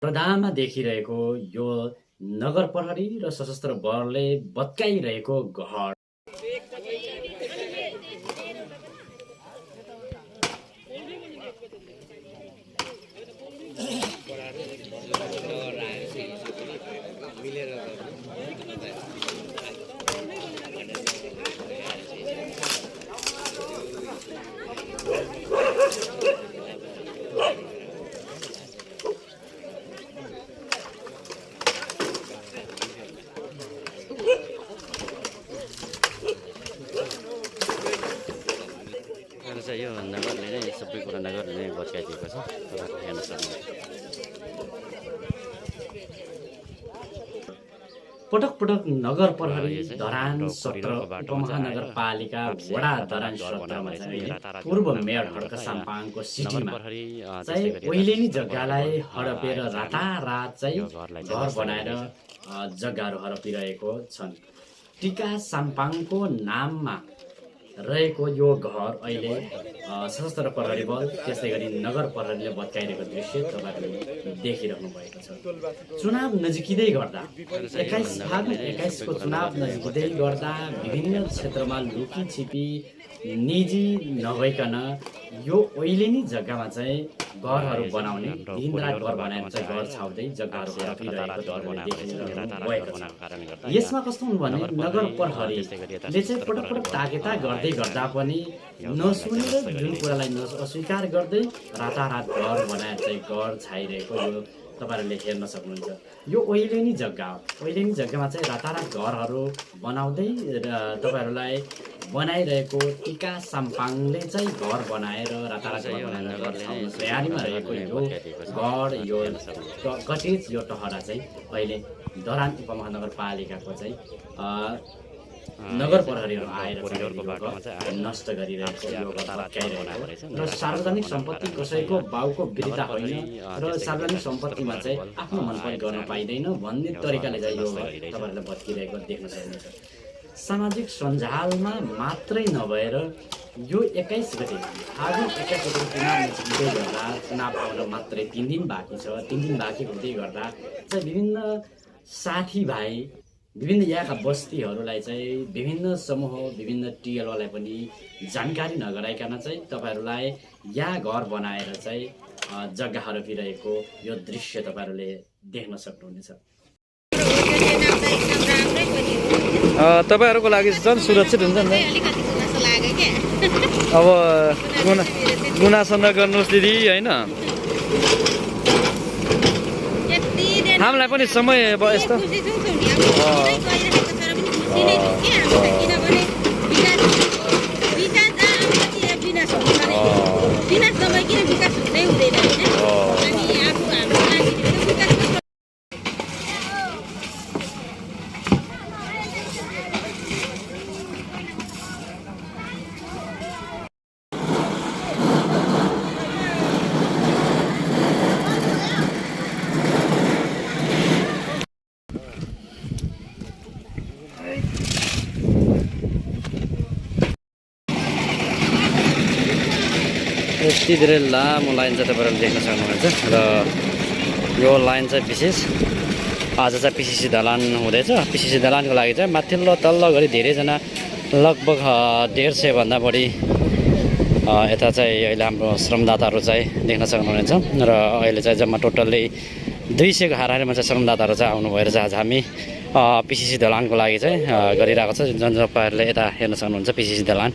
पर्दामा देखिरहेको यो नगर प्रहरी र सशस्त्र बलले भत्काइरहेको घर यो नगरले नै सबै कुरा नगरले नै भत्काइदिएको छ तपाईँहरूले हेर्न सक्नुहुन्छ। पटक पटक नगर प्रहरी धरान सत्र उपमहानगरपालिका वडा धरान सत्रमा चाहिँ पूर्व मेयर खड्का साम्पाङको सिटीमा चाहिँ पहिले नै जग्गालाई हडपेर रातारात चाहिँ घर बनाएर जग्गाहरू हडपिरहेको छन्। टिका साम्पाङको नाममा रहेको यो घर अहिले सशस्त्र प्रहरी बल त्यसै गरी नगर प्रहरीले भत्काइरहेको दृश्य तपाईँहरूले देखिरहनु भएको छ। चुनाव नजिकिँदै गर्दा 21को चुनाव नजिकिँदै गर्दा विभिन्न क्षेत्रमा लुकी छिपी निजी नभइकन यो ओइलेनी जग्गामा चाहिँ घरहरू बनाउने दिनरात घर बनाएर चाहिँ घर छाउँदै जग्गाहरू हडपिरहेको भएको छ। यसमा कस्तो हुनु भने नगर प्रहरीले चाहिँ पटक पटक ताकेता गर्दै गर्दा पनि नसुनेर जुन कुरालाई अस्वीकार गर्दै रातारात घर बनाएर चाहिँ घर छाइरहेको यो तपाईँहरूले हेर्न सक्नुहुन्छ। यो ओइलेनी जग्गा हो। ओइलेनी जग्गामा चाहिँ रातारात घरहरू बनाउँदै तपाईँहरूलाई बनाइरहेको टिका साम्पाङले चाहिँ घर बनाएर रातारात तयारीमा रहेको यो घर यो कटेज यो टहरा चाहिँ अहिले धरान उपमहानगरपालिकाको चाहिँ नगर प्रहरीहरू आएर नष्ट गरिरहेको र सार्वजनिक सम्पत्ति कसैको बाउको विरुद्ध होइन र सार्वजनिक सम्पत्तिमा चाहिँ आफ्नो मनपरी गर्न पाइँदैन भन्ने तरिकाले चाहिँ यो तपाईँहरूले भत्किरहेको देख्न सक्नुहुन्छ। सामाजिक सञ्जालमा मात्रै नभएर यो 21 गते आगामी 21 गते चुनाव नजिकै गर्दा चुनाव आउन मात्रै 3 दिन बाँकी छ। 3 दिन बाँकी हुँदै गर्दा चाहिँ विभिन्न साथीभाइ विभिन्न यहाँका बस्तीहरूलाई चाहिँ विभिन्न समूह विभिन्न टिएलओलाई पनि जानकारी नगराइकन चाहिँ तपाईँहरूलाई यहाँ घर बनाएर चाहिँ जग्गा हडपिरहेको यो दृश्य तपाईँहरूले देख्न सक्नुहुनेछ। तपाईँहरूको लागि झन् सुरक्षित हुन्छ नि अब गुनासो नगर्नुहोस् दिदी होइन। हामीलाई पनि समय अब यस्तो यति धेरै लामो लाइन चाहिँ तपाईँहरूले देख्न सक्नुहुन्छ र यो लाइन चाहिँ विशेष आज चाहिँ पिसिसी दलान हुँदैछ। पिसिसी दलानको लागि चाहिँ माथिल्लो तल्लो गरी धेरैजना लगभग 150 भन्दा बढी यता चाहिँ अहिले हाम्रो श्रमदाताहरू चाहिँ देख्न सक्नुहुनेछ र अहिले चाहिँ जम्मा टोटल्ली 200 को हाराहारीमा चाहिँ श्रमदाताहरू चाहिँ आउनु भएर चाहिँ आज हामी पिसिसी दलानको लागि चाहिँ गरिरहेको छ। जुन तपाईँहरूले यता हेर्न सक्नुहुन्छ पिसिसी दलान